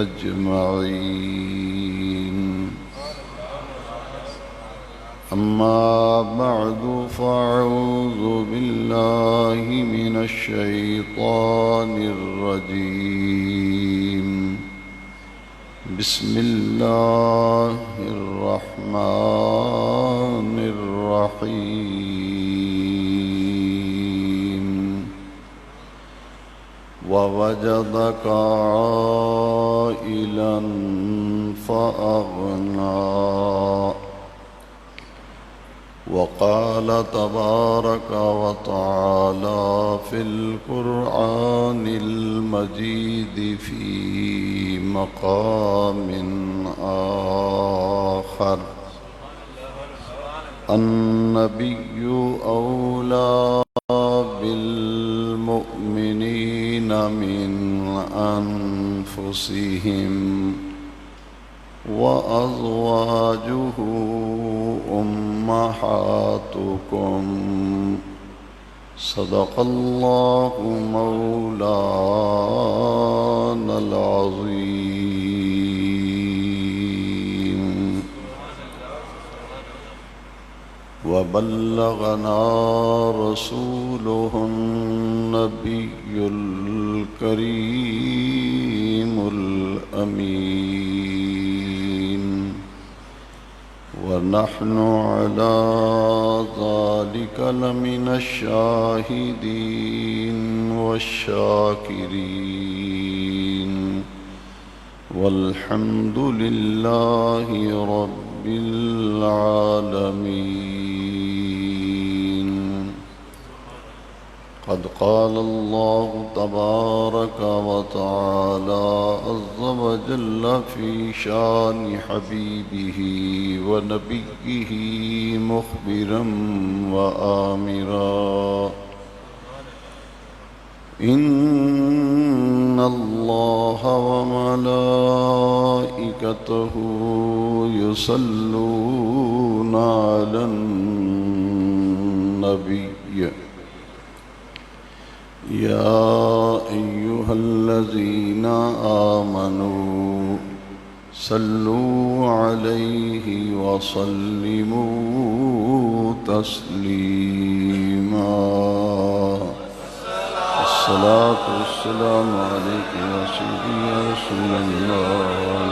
أجمعين. أما بعد فأعوذ بالله من الشيطان الرجيم. بسم الله الرحمن الرحيم. ووجدك عائلا فأغنى. وقال تبارك وتعالى في القرآن المجيد في مقام آخر: النبي أولى بالمؤمنين من أنفسهم وأزواجه أمهاتكم. صدق الله مولانا العظيم. وبلغنا رسوله النبي الكريم الأمين. ونحن على ذلك لمن الشاهدين والشاكرين. والحمد لله رب العالمين. قد قال الله تبارك وتعالى عز وجل في شان حبيبه ونبيه مخبرا وآمرا: إن الله وملائكته يصلون على النبي يا أيها الذين آمنوا صلوا عليه وسلموا تسليما. الصلاة والسلام عليك يا سيدي يا رسول الله.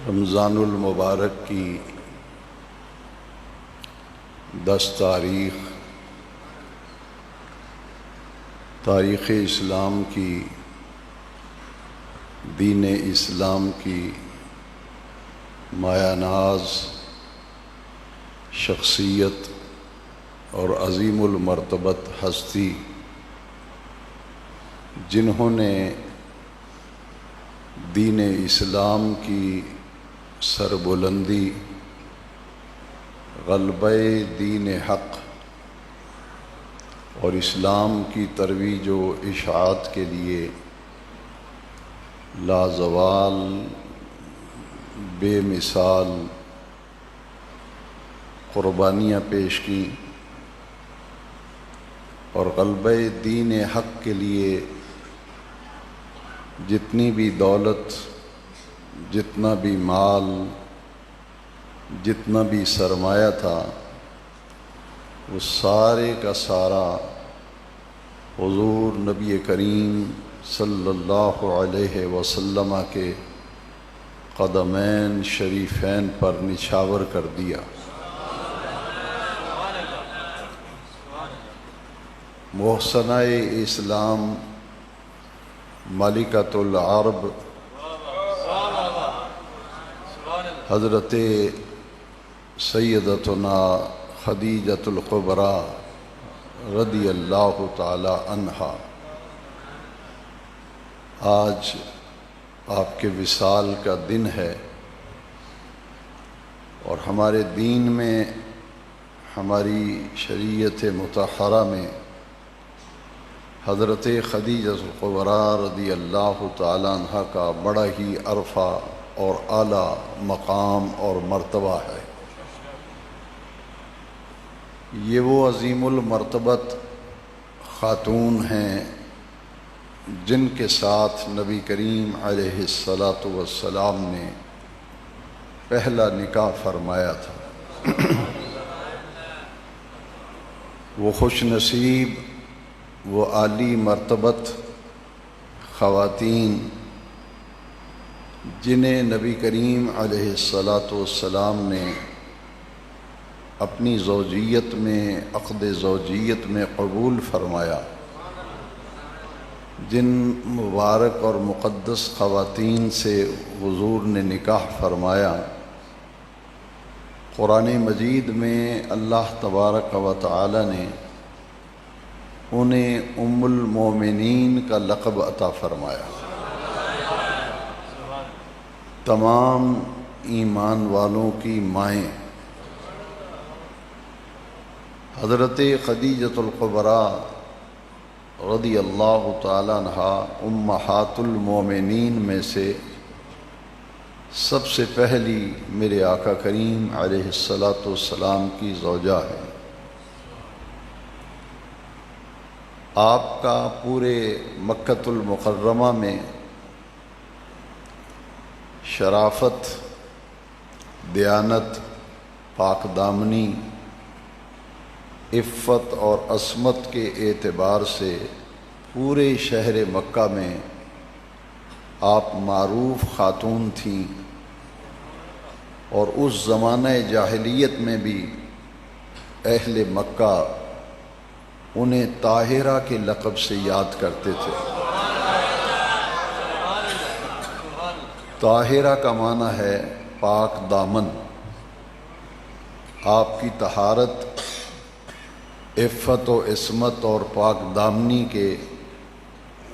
رمضان المبارک کی 10 تاریخ تاریخ اسلام کی، دین اسلام کی مایہ ناز شخصیت اور عظیم المرتبت ہستی، جنہوں نے دین اسلام کی سربلندی، غلبہ دین حق اور اسلام کی ترویج و اشاعت کے لیے لازوال بے مثال قربانیاں پیش کیں، اور غلبہ دین حق کے لیے جتنی بھی دولت، جتنا بھی مال، جتنا بھی سرمایہ تھا، وہ سارے کا سارا حضور نبی کریم صلی اللہ علیہ وسلم کے قدمین شریفین پر نچھاور کر دیا۔ محسنہ اسلام ملکۃ العرب حضرت سیدتنا خدیجۃ الکبریٰ رضی اللہ تعالی عنہا، آج آپ کے وصال کا دن ہے، اور ہمارے دین میں، ہماری شریعت مطہرہ میں حضرت خدیجہ الکبریٰ رضی اللہ تعالیٰ عنہ کا بڑا ہی عرفہ اور اعلیٰ مقام اور مرتبہ ہے۔ یہ وہ عظیم المرتبت خاتون ہیں جن کے ساتھ نبی کریم علیہ الصلاۃ والسلام نے پہلا نکاح فرمایا تھا۔ وہ خوش نصیب، وہ عالی مرتبت خواتین جنہیں نبی کریم علیہ الصلاۃ والسلام نے اپنی زوجیت میں، عقد زوجیت میں قبول فرمایا، جن مبارک اور مقدس خواتین سے حضور نے نکاح فرمایا، قرآن مجید میں اللہ تبارک و تعالی نے انہیں ام المومنین کا لقب عطا فرمایا۔ تمام ایمان والوں کی مائیں حضرت خدیجۃ الکبریٰ رضی اللہ تعالی عنہا امہات المومنین میں سے سب سے پہلی میرے آقا کریم علیہ الصلاۃ والسلام کی زوجہ ہے۔ آپ کا پورے مکۃ المکرمہ میں شرافت، دیانت، پاک دامنی، عفت اور عصمت کے اعتبار سے پورے شہر مکہ میں آپ معروف خاتون تھیں، اور اس زمانہ جاہلیت میں بھی اہل مکہ انہیں طاہرہ کے لقب سے یاد کرتے تھے۔ طاہرہ کا معنی ہے پاک دامن۔ آپ کی طہارت، عفت و عصمت اور پاک دامنی کے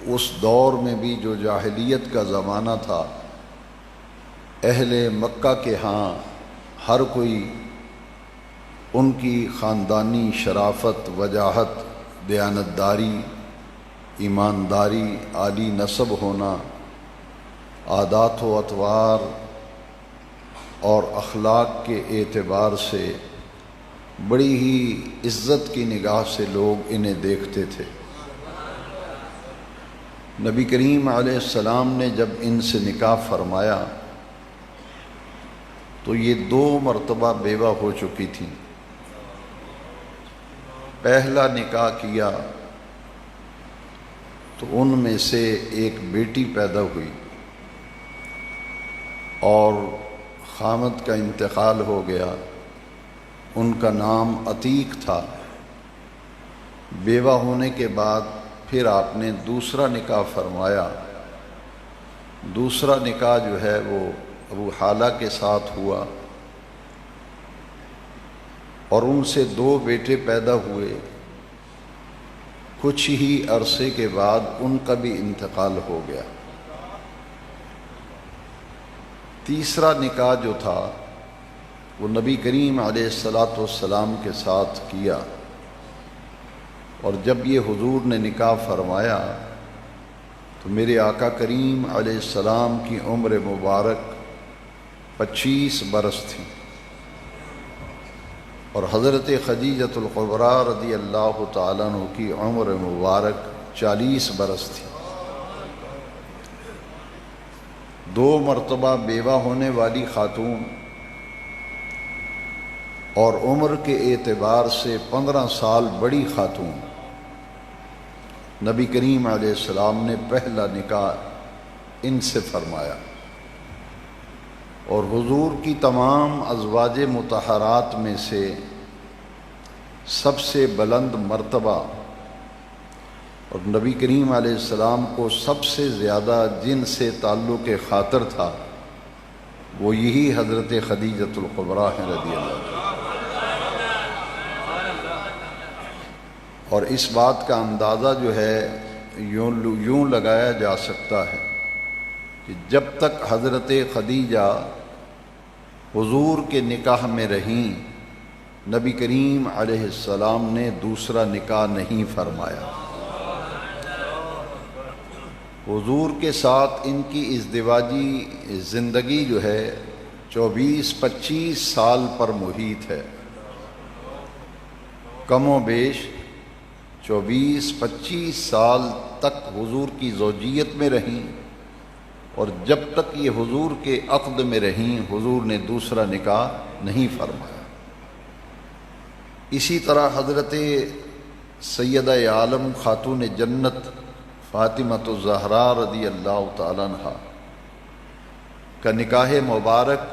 اس دور میں بھی جو جاہلیت کا زمانہ تھا، اہل مکہ کے ہاں ہر کوئی ان کی خاندانی شرافت، وجاہت، دیانتداری، ایمانداری، عالی نسب ہونا، عادات و اطوار اور اخلاق کے اعتبار سے بڑی ہی عزت کی نگاہ سے لوگ انہیں دیکھتے تھے۔ نبی کریم علیہ السلام نے جب ان سے نکاح فرمایا تو یہ 2 مرتبہ بیوہ ہو چکی تھیں۔ پہلا نکاح کیا تو ان میں سے ایک بیٹی پیدا ہوئی اور خامد کا انتقال ہو گیا، ان کا نام عتیق تھا۔ بیوہ ہونے کے بعد پھر آپ نے دوسرا نکاح فرمایا۔ دوسرا نکاح جو ہے وہ ابو حالہ کے ساتھ ہوا، اور ان سے 2 بیٹے پیدا ہوئے۔ کچھ ہی عرصے کے بعد ان کا بھی انتقال ہو گیا۔ تیسرا نکاح جو تھا وہ نبی کریم علیہ الصلاۃ والسلام کے ساتھ کیا، اور جب یہ حضور نے نکاح فرمایا تو میرے آقا کریم علیہ السلام کی عمر مبارک 25 برس تھی، اور حضرت خدیجۃ الکبریٰ رضی اللہ تعالیٰ عنہ کی عمر مبارک 40 برس تھی۔ 2 مرتبہ بیوہ ہونے والی خاتون اور عمر کے اعتبار سے 15 سال بڑی خاتون، نبی کریم علیہ السلام نے پہلا نکاح ان سے فرمایا، اور حضور کی تمام ازواج مطہرات میں سے سب سے بلند مرتبہ اور نبی کریم علیہ السلام کو سب سے زیادہ جن سے تعلق خاطر تھا وہ یہی حضرت خدیجۃ الکبریٰ رضی اللہ عنہ۔ اور اس بات کا اندازہ جو ہے یوں لگایا جا سکتا ہے کہ جب تک حضرت خدیجہ حضور کے نکاح میں رہیں، نبی کریم علیہ السلام نے دوسرا نکاح نہیں فرمایا۔ حضور کے ساتھ ان کی ازدواجی زندگی جو ہے 24-25 سال پر محیط ہے، کم و بیش 24-25 سال تک حضور کی زوجیت میں رہیں، اور جب تک یہ حضور کے عقد میں رہیں حضور نے دوسرا نکاح نہیں فرمایا۔ اسی طرح حضرت سیدہ عالم خاتون جنت فاطمۃ الزہراء رضی اللہ تعالیٰ عنہا کا نکاح مبارک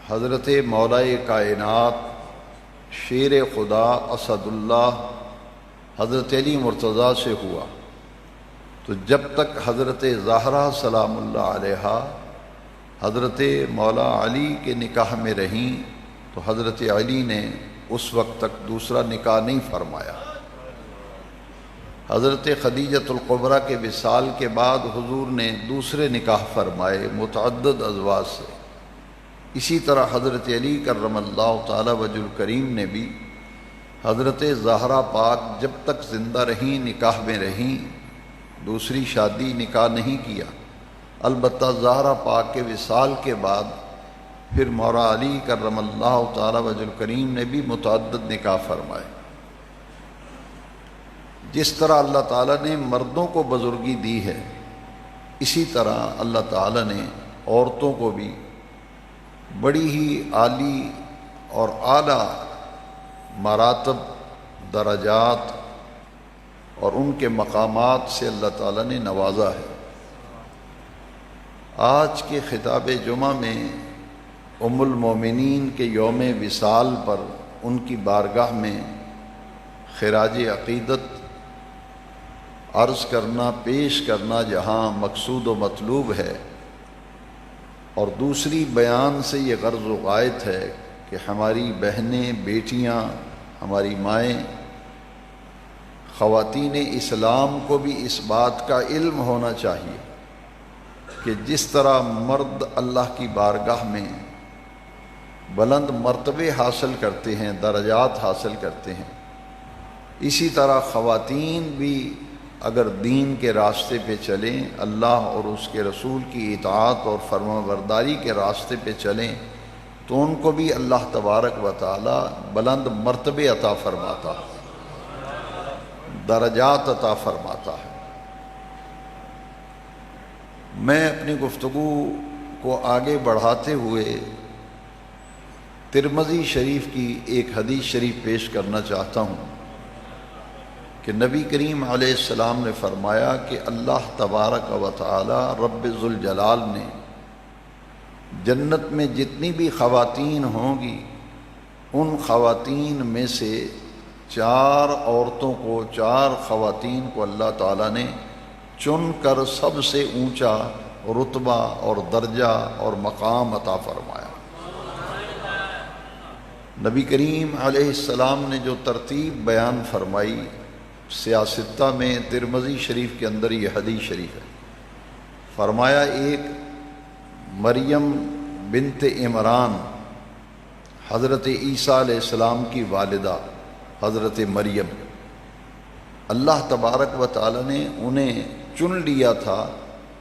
حضرت مولائے کائنات شیر خدا اسد اللہ حضرت علی مرتضیٰ سے ہوا، تو جب تک حضرت زہرا سلام اللہ علیہا حضرت مولا علی کے نکاح میں رہیں تو حضرت علی نے اس وقت تک دوسرا نکاح نہیں فرمایا۔ حضرت خدیجۃ الکبریٰ کے وصال کے بعد حضور نے دوسرے نکاح فرمائے متعدد ازواج سے۔ اسی طرح حضرت علی کرم اللہ تعالی وجہ الکریم نے بھی حضرت زہرا پاک جب تک زندہ رہیں نکاح میں رہیں دوسری شادی نکاح نہیں کیا، البتہ زہرا پاک کے وصال کے بعد پھر مولا علی کرم اللہ تعالی وجہ الکریم نے بھی متعدد نکاح فرمائے۔ جس طرح اللہ تعالیٰ نے مردوں کو بزرگی دی ہے، اسی طرح اللہ تعالیٰ نے عورتوں کو بھی بڑی ہی عالی اور اعلیٰ مراتب، درجات اور ان کے مقامات سے اللہ تعالیٰ نے نوازا ہے۔ آج کے خطاب جمعہ میں ام المومنین کے یوم وصال پر ان کی بارگاہ میں خراج عقیدت عرض کرنا، پیش کرنا جہاں مقصود و مطلوب ہے، اور دوسری بیان سے یہ غرض و غایت ہے کہ ہماری بہنیں، بیٹیاں، ہماری مائیں، خواتین اسلام کو بھی اس بات کا علم ہونا چاہیے کہ جس طرح مرد اللہ کی بارگاہ میں بلند مرتبے حاصل کرتے ہیں، درجات حاصل کرتے ہیں، اسی طرح خواتین بھی اگر دین کے راستے پہ چلیں، اللہ اور اس کے رسول کی اطاعت اور فرمانبرداری کے راستے پہ چلیں، تو ان کو بھی اللہ تبارک و تعالی بلند مرتبے عطا فرماتا ہے، درجات عطا فرماتا ہے۔ میں اپنی گفتگو کو آگے بڑھاتے ہوئے ترمذی شریف کی ایک حدیث شریف پیش کرنا چاہتا ہوں کہ نبی کریم علیہ السلام نے فرمایا کہ اللہ تبارک و تعالی رب ذوالجلال نے جنت میں جتنی بھی خواتین ہوں گی ان خواتین میں سے 4 عورتوں کو، 4 خواتین کو اللہ تعالیٰ نے چن کر سب سے اونچا رتبہ اور درجہ اور مقام عطا فرمایا۔ نبی کریم علیہ السلام نے جو ترتیب بیان فرمائی سیاستہ میں ترمذی شریف کے اندر یہ حدیث شریف ہے، فرمایا ایک مریم بنت عمران حضرت عیسیٰ علیہ السلام کی والدہ حضرت مریم، اللہ تبارک و تعالی نے انہیں چن لیا تھا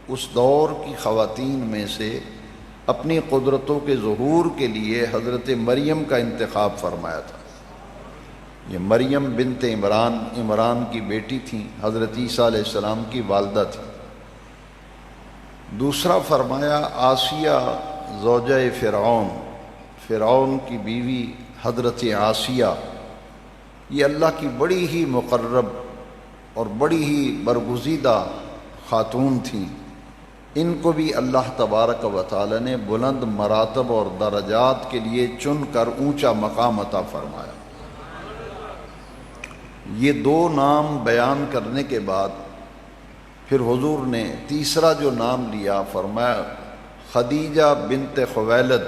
اس دور کی خواتین میں سے، اپنی قدرتوں کے ظہور کے لیے حضرت مریم کا انتخاب فرمایا تھا۔ یہ مریم بنت عمران، عمران کی بیٹی تھیں، حضرت عیسیٰ علیہ السلام کی والدہ تھی۔ دوسرا فرمایا آسیہ زوجہ فرعون، فرعون کی بیوی حضرت آسیہ، یہ اللہ کی بڑی ہی مقرب اور بڑی ہی برگزیدہ خاتون تھیں، ان کو بھی اللہ تبارک و تعالی نے بلند مراتب اور درجات کے لیے چن کر اونچا مقام عطا فرمایا۔ یہ 2 نام بیان کرنے کے بعد پھر حضور نے تیسرا جو نام لیا فرمایا خدیجہ بنت خویلد،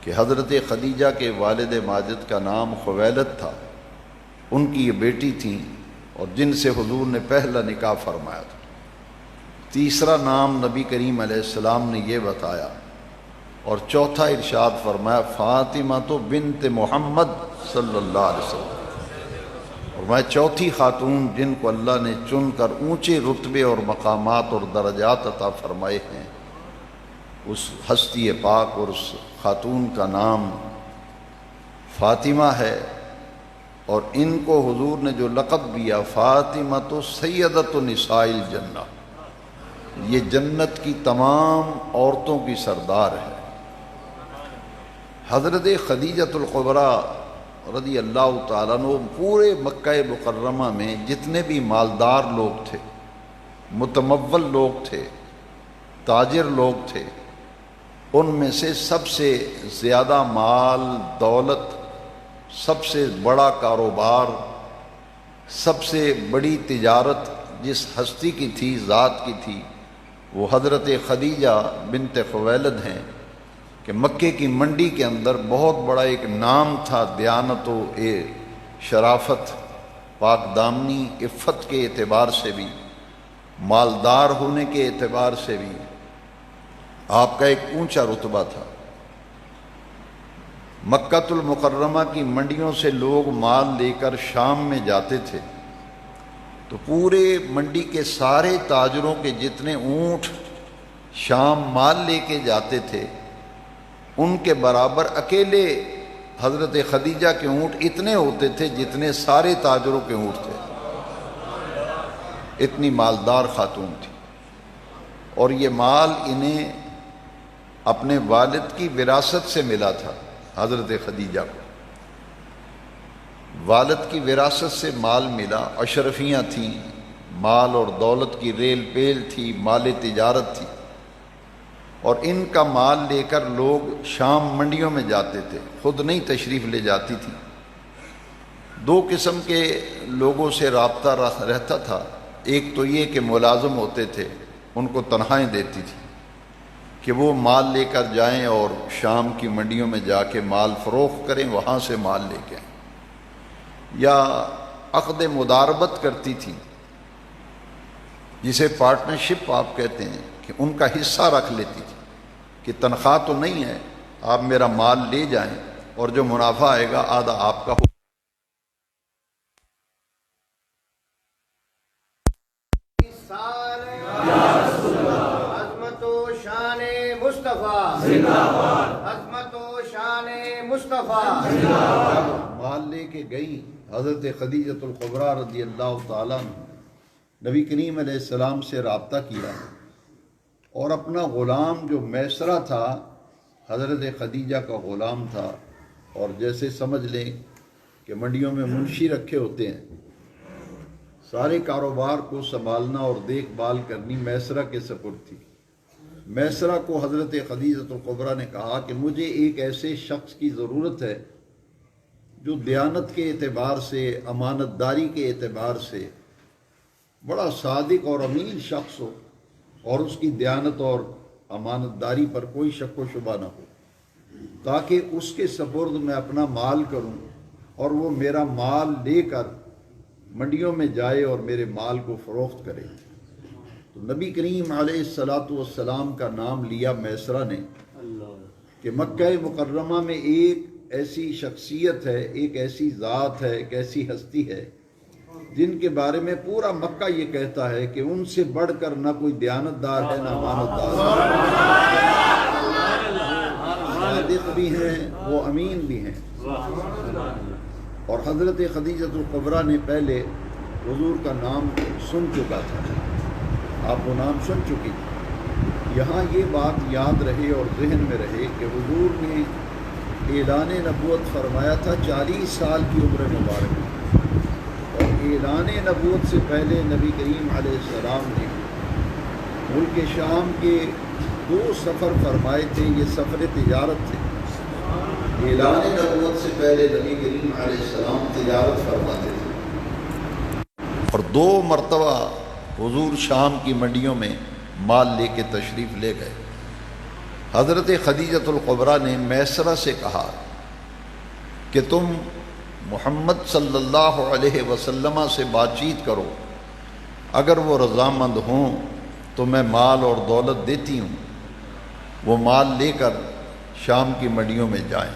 کہ حضرت خدیجہ کے والد ماجد کا نام خویلد تھا، ان کی یہ بیٹی تھیں اور جن سے حضور نے پہلا نکاح فرمایا تھا۔ تیسرا نام نبی کریم علیہ السلام نے یہ بتایا، اور چوتھا ارشاد فرمایا فاطمہ بنت محمد صلی اللہ علیہ وسلم، اور میں چوتھی خاتون جن کو اللہ نے چن کر اونچے رتبے اور مقامات اور درجات عطا فرمائے ہیں، اس ہستی پاک اور اس خاتون کا نام فاطمہ ہے، اور ان کو حضور نے جو لقب دیا فاطمہ تو سیدۃ نساء الجنہ، یہ جنت کی تمام عورتوں کی سردار ہے۔ حضرت خدیجۃ الکبریٰ رضی اللہ تعالیٰ عنہ پورے مکہ مکرمہ میں جتنے بھی مالدار لوگ تھے، متمول لوگ تھے، تاجر لوگ تھے، ان میں سے سب سے زیادہ مال دولت، سب سے بڑا کاروبار، سب سے بڑی تجارت جس ہستی کی تھی، ذات کی تھی، وہ حضرت خدیجہ بنت خویلد ہیں کہ مکے کی منڈی کے اندر بہت بڑا ایک نام تھا، دیانت و شرافت، پاک دامنی، عفت کے اعتبار سے بھی، مالدار ہونے کے اعتبار سے بھی آپ کا ایک اونچا رتبہ تھا۔ مکہ المکرمہ کی منڈیوں سے لوگ مال لے کر شام میں جاتے تھے تو پورے منڈی کے سارے تاجروں کے جتنے اونٹ شام مال لے کے جاتے تھے، ان کے برابر اکیلے حضرت خدیجہ کے اونٹ اتنے ہوتے تھے جتنے سارے تاجروں کے اونٹ تھے، اتنی مالدار خاتون تھی۔ اور یہ مال انہیں اپنے والد کی وراثت سے ملا تھا۔ حضرت خدیجہ کو والد کی وراثت سے مال ملا، اشرفیاں تھیں، مال اور دولت کی ریل پیل تھی، مال تجارت تھی، اور ان کا مال لے کر لوگ شام منڈیوں میں جاتے تھے، خود نہیں تشریف لے جاتی تھی۔ دو قسم کے لوگوں سے رابطہ رہتا تھا، ایک تو یہ کہ ملازم ہوتے تھے، ان کو تنخواہیں دیتی تھی کہ وہ مال لے کر جائیں اور شام کی منڈیوں میں جا کے مال فروخت کریں، وہاں سے مال لے کے آئیں، یا عقد مداربت کرتی تھی جسے پارٹنرشپ آپ کہتے ہیں، کہ ان کا حصہ رکھ لیتی تھی کہ تنخواہ تو نہیں ہے، آپ میرا مال لے جائیں اور جو منافع آئے گا آدھا آپ کا ہو۔ عظمت و شان مصطفیٰ زندہ باد، عظمت و شان مصطفیٰ زندہ باد۔ مال لے کے گئی حضرت خدیجۃ الکبریٰ رضی اللہ تعالیٰ عنہ، نبی کریم علیہ السلام سے رابطہ کیا، اور اپنا غلام جو میسرہ تھا، حضرت خدیجہ کا غلام تھا، اور جیسے سمجھ لیں کہ منڈیوں میں منشی رکھے ہوتے ہیں، سارے کاروبار کو سنبھالنا اور دیکھ بھال کرنی میسرہ کے سپرد تھی۔ میسرہ کو حضرت خدیجۃ الکبریٰ نے کہا کہ مجھے ایک ایسے شخص کی ضرورت ہے جو دیانت کے اعتبار سے، امانت داری کے اعتبار سے بڑا صادق اور امین شخص ہو، اور اس کی دیانت اور امانت داری پر کوئی شک و شبہ نہ ہو، تاکہ اس کے سپرد میں اپنا مال کروں اور وہ میرا مال لے کر منڈیوں میں جائے اور میرے مال کو فروخت کرے۔ تو نبی کریم علیہ السلام کا نام لیا میسرہ نے کہ مکہ مکرمہ میں ایک ایسی شخصیت ہے، ایک ایسی ذات ہے، ایک ایسی ہستی ہے جن کے بارے میں پورا مکہ یہ کہتا ہے کہ ان سے بڑھ کر نہ کوئی دیانتدار ہے، نہ امانت دار ہے، صادق بھی ہیں، وہ امین بھی ہیں۔ اور حضرت خدیجۃ الکبریٰ نے پہلے حضور کا نام سن چکا تھا، آپ وہ نام سن چکی تھی۔ یہاں یہ بات یاد رہے اور ذہن میں رہے کہ حضور نے اعلان نبوت فرمایا تھا 40 سال کی عمر مبارک میں، اور اعلان نبوت سے پہلے نبی کریم علیہ السلام نے ملک شام کے 2 سفر فرمائے تھے، یہ سفر تجارت تھے۔ اعلان نبوت سے پہلے نبی کریم علیہ السلام تجارت فرماتے تھے، اور 2 مرتبہ حضور شام کی منڈیوں میں مال لے کے تشریف لے گئے۔ حضرت خدیجۃ الکبریٰ نے میسرہ سے کہا کہ تم محمد صلی اللہ علیہ وسلم سے بات چیت کرو، اگر وہ رضامند ہوں تو میں مال اور دولت دیتی ہوں، وہ مال لے کر شام کی منڈیوں میں جائیں۔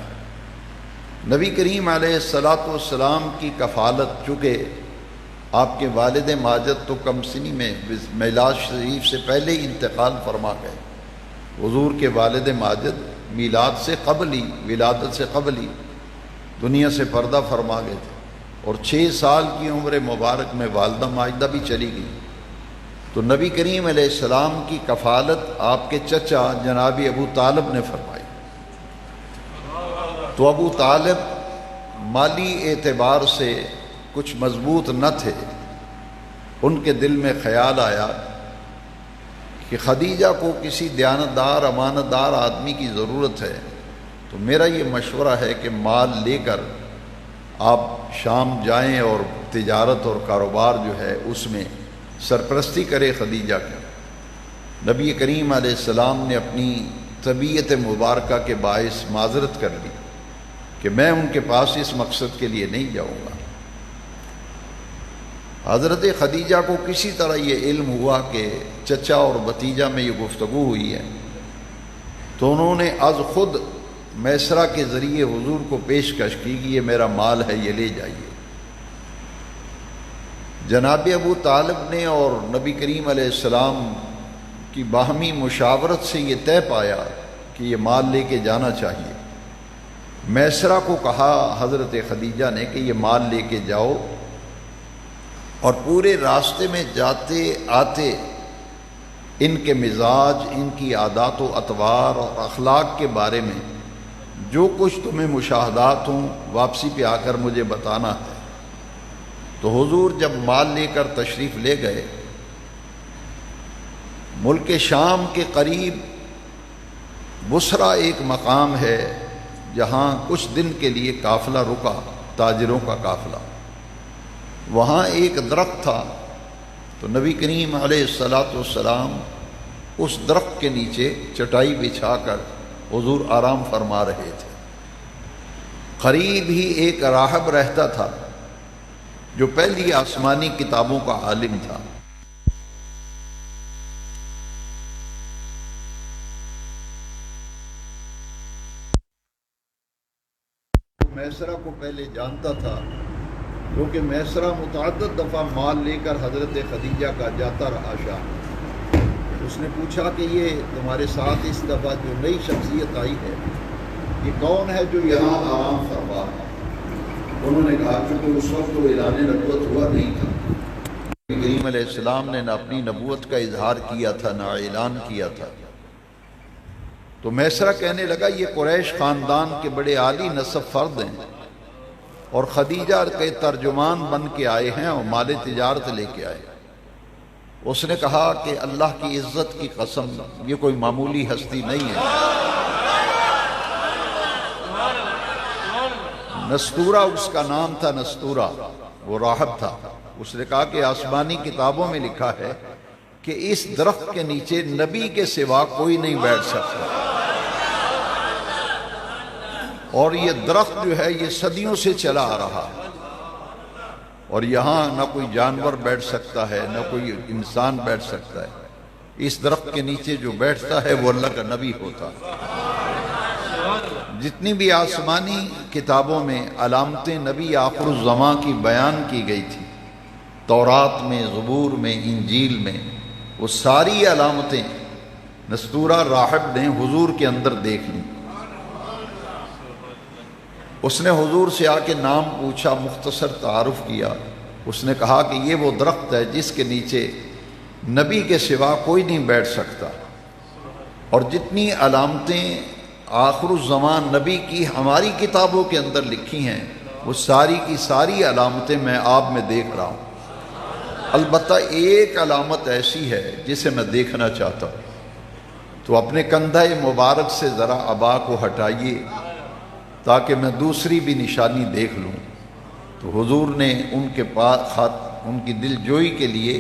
نبی کریم علیہ الصلاۃ والسلام کی کفالت، چونکہ آپ کے والد ماجد تو کم سنی میں میلاد شریف سے پہلے ہی انتقال فرما گئے. حضور کے والد ماجد میلاد سے قبل ہی، ولادت سے قبل ہی دنیا سے پردہ فرما گئے تھے، اور 6 سال کی عمر مبارک میں والدہ ماجدہ بھی چلی گئی. تو نبی کریم علیہ السلام کی کفالت آپ کے چچا جناب ابو طالب نے فرمائی. تو ابو طالب مالی اعتبار سے کچھ مضبوط نہ تھے. ان کے دل میں خیال آیا کہ خدیجہ کو کسی دیانتدار امانت دار آدمی کی ضرورت ہے، تو میرا یہ مشورہ ہے کہ مال لے کر آپ شام جائیں اور تجارت اور کاروبار جو ہے اس میں سرپرستی کرے خدیجہ کی. نبی کریم علیہ السلام نے اپنی طبیعت مبارکہ کے باعث معذرت کر لی کہ میں ان کے پاس اس مقصد کے لیے نہیں جاؤں گا. حضرت خدیجہ کو کسی طرح یہ علم ہوا کہ چچا اور بھتیجا میں یہ گفتگو ہوئی ہے، تو انہوں نے از خود میسرہ کے ذریعے حضور کو پیشکش کی کہ یہ میرا مال ہے، یہ لے جائیے. جناب ابو طالب نے اور نبی کریم علیہ السلام کی باہمی مشاورت سے یہ طے پایا کہ یہ مال لے کے جانا چاہیے. میسرہ کو کہا حضرت خدیجہ نے کہ یہ مال لے کے جاؤ، اور پورے راستے میں جاتے آتے ان کے مزاج، ان کی عادات و اطوار اور اخلاق کے بارے میں جو کچھ تمہیں مشاہدات ہوں واپسی پہ آ کر مجھے بتانا ہے. تو حضور جب مال لے کر تشریف لے گئے، ملک شام کے قریب بصرہ ایک مقام ہے جہاں کچھ دن کے لیے قافلہ رکا، تاجروں کا قافلہ. وہاں ایک درخت تھا، تو نبی کریم علیہ الصلاۃ والسلام اس درخت کے نیچے چٹائی بچھا کر حضور آرام فرما رہے تھے. قریب ہی ایک راہب رہتا تھا جو پہلی آسمانی کتابوں کا عالم تھا. میسرہ کو پہلے جانتا تھا، کیونکہ میسرہ متعدد دفعہ مال لے کر حضرت خدیجہ کا جاتا رہا شام. اس نے پوچھا کہ یہ تمہارے ساتھ اس دفعہ جو نئی شخصیت آئی ہے یہ کون ہے جو یہاں آرام فرما رہا؟ انہوں نے کہا کہ اس وقت تو اعلان نبوت ہوا نہیں تھا. کریم علیہ السلام نے نہ اپنی نبوت کا اظہار کیا تھا نہ اعلان کیا تھا. تو میسرہ کہنے لگا یہ قریش خاندان کے بڑے عالی نسب فرد ہیں اور خدیجہ کے ترجمان بن کے آئے ہیں اور مال تجارت لے کے آئے. اس نے کہا کہ اللہ کی عزت کی قسم یہ کوئی معمولی ہستی نہیں ہے. نستورہ اس کا نام تھا، نستورہ وہ راہب تھا. اس نے کہا کہ آسمانی کتابوں میں لکھا ہے کہ اس درخت کے نیچے نبی کے سوا کوئی نہیں بیٹھ سکتا، اور یہ درخت جو ہے یہ صدیوں سے چلا آ رہا ہے، اور یہاں نہ کوئی جانور بیٹھ سکتا ہے نہ کوئی انسان بیٹھ سکتا ہے. اس درخت کے نیچے جو بیٹھتا ہے وہ اللہ کا نبی ہوتا ہے. جتنی بھی آسمانی کتابوں میں علامتیں نبی آخر الزماں کی بیان کی گئی تھی، تورات میں، زبور میں، انجیل میں، وہ ساری علامتیں نستورہ راہب نے حضور کے اندر دیکھ لیں. اس نے حضور سے آ کے نام پوچھا، مختصر تعارف کیا. اس نے کہا کہ یہ وہ درخت ہے جس کے نیچے نبی کے سوا کوئی نہیں بیٹھ سکتا، اور جتنی علامتیں آخر الزمان نبی کی ہماری کتابوں کے اندر لکھی ہیں وہ ساری کی ساری علامتیں میں آپ میں دیکھ رہا ہوں. البتہ ایک علامت ایسی ہے جسے میں دیکھنا چاہتا ہوں، تو اپنے کندھے مبارک سے ذرا عبا کو ہٹائیے تاکہ میں دوسری بھی نشانی دیکھ لوں. تو حضور نے ان کے پاس ان کی دل جوئی کے لیے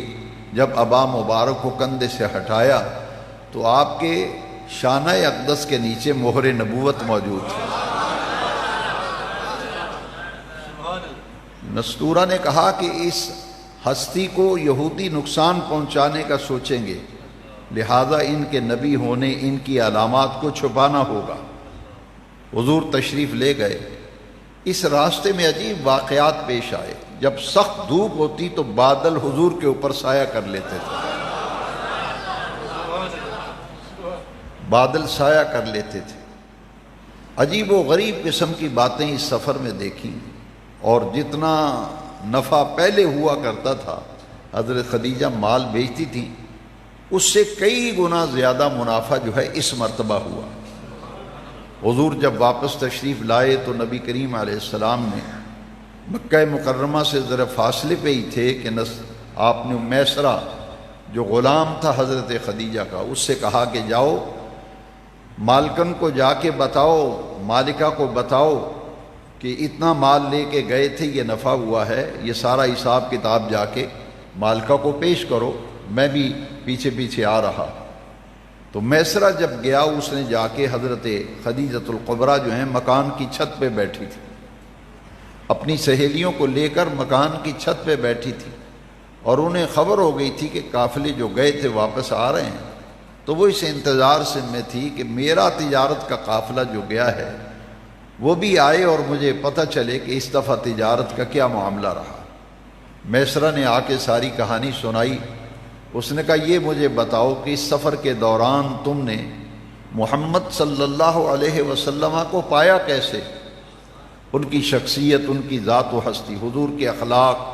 جب عبا مبارک کو کندھے سے ہٹایا تو آپ کے شانہ اقدس کے نیچے مہر نبوت موجود تھی. نستورہ نے کہا کہ اس ہستی کو یہودی نقصان پہنچانے کا سوچیں گے، لہذا ان کے نبی ہونے، ان کی علامات کو چھپانا ہوگا. حضور تشریف لے گئے. اس راستے میں عجیب واقعات پیش آئے. جب سخت دھوپ ہوتی تو بادل حضور کے اوپر سایہ کر لیتے تھے، بادل سایہ کر لیتے تھے. عجیب و غریب قسم کی باتیں اس سفر میں دیکھیں، اور جتنا نفع پہلے ہوا کرتا تھا، حضرت خدیجہ مال بیچتی تھیں، اس سے کئی گنا زیادہ منافع جو ہے اس مرتبہ ہوا. حضور جب واپس تشریف لائے تو نبی کریم علیہ السلام نے مکہ مکرمہ سے ذرا فاصلے پہ ہی تھے کہ آپ نے میسرہ جو غلام تھا حضرت خدیجہ کا، اس سے کہا کہ جاؤ مالکن کو جا کے بتاؤ، مالکہ کو بتاؤ کہ اتنا مال لے کے گئے تھے، یہ نفع ہوا ہے، یہ سارا حساب کتاب جا کے مالکہ کو پیش کرو، میں بھی پیچھے پیچھے آ رہا. تو میسرہ جب گیا، اس نے جا کے حضرت خدیجۃ الکبریٰ جو ہیں مکان کی چھت پہ بیٹھی تھی، اپنی سہیلیوں کو لے کر مکان کی چھت پہ بیٹھی تھی، اور انہیں خبر ہو گئی تھی کہ قافلے جو گئے تھے واپس آ رہے ہیں. تو وہ اس انتظار سے میں تھی کہ میرا تجارت کا قافلہ جو گیا ہے وہ بھی آئے اور مجھے پتہ چلے کہ اس دفعہ تجارت کا کیا معاملہ رہا. میسرہ نے آ کے ساری کہانی سنائی. اس نے کہا یہ مجھے بتاؤ کہ اس سفر کے دوران تم نے محمد صلی اللہ علیہ وسلم کو پایا کیسے؟ ان کی شخصیت، ان کی ذات و ہستی، حضور کے اخلاق،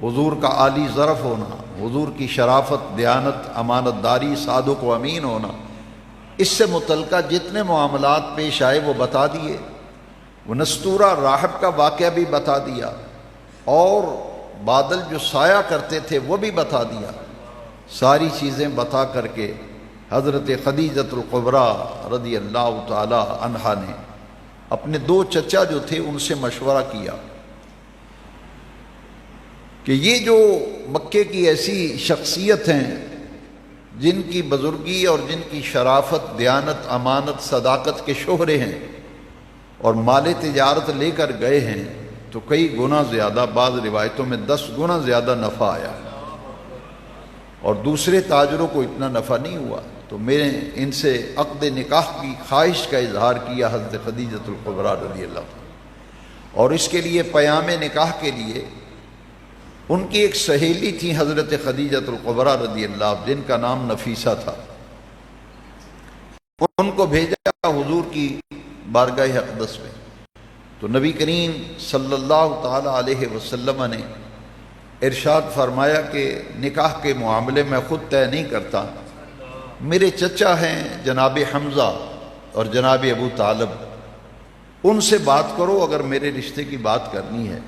حضور کا عالی ظرف ہونا، حضور کی شرافت، دیانت، امانت داری، صادق و امین ہونا، اس سے متعلقہ جتنے معاملات پیش آئے وہ بتا دیے. وہ نستورہ راہب کا واقعہ بھی بتا دیا، اور بادل جو سایہ کرتے تھے وہ بھی بتا دیا. ساری چیزیں بتا کر کے حضرت خدیجۃ الکبریٰ رضی اللہ تعالی عنہا نے اپنے دو چچا جو تھے ان سے مشورہ کیا کہ یہ جو مکے کی ایسی شخصیت ہیں جن کی بزرگی اور جن کی شرافت، دیانت، امانت، صداقت کے شہرے ہیں، اور مال تجارت لے کر گئے ہیں، تو کئی گنا زیادہ، بعض روایتوں میں 10 گنا زیادہ نفع آیا، اور دوسرے تاجروں کو اتنا نفع نہیں ہوا. تو میں نے ان سے عقد نکاح کی خواہش کا اظہار کیا حضرت خدیجۃ الکبریٰ رضی اللہ عنہ. اور اس کے لیے پیام نکاح کے لیے ان کی ایک سہیلی تھی حضرت خدیجۃ الکبریٰ رضی اللہ عنہ، جن کا نام نفیسہ تھا. ان کو بھیجا حضور کی بارگاہ اقدس میں. تو نبی کریم صلی اللہ تعالی علیہ وسلم نے ارشاد فرمایا کہ نکاح کے معاملے میں خود طے نہیں کرتا، میرے چچا ہیں جناب حمزہ اور جناب ابو طالب، ان سے بات کرو اگر میرے رشتے کی بات کرنی ہے.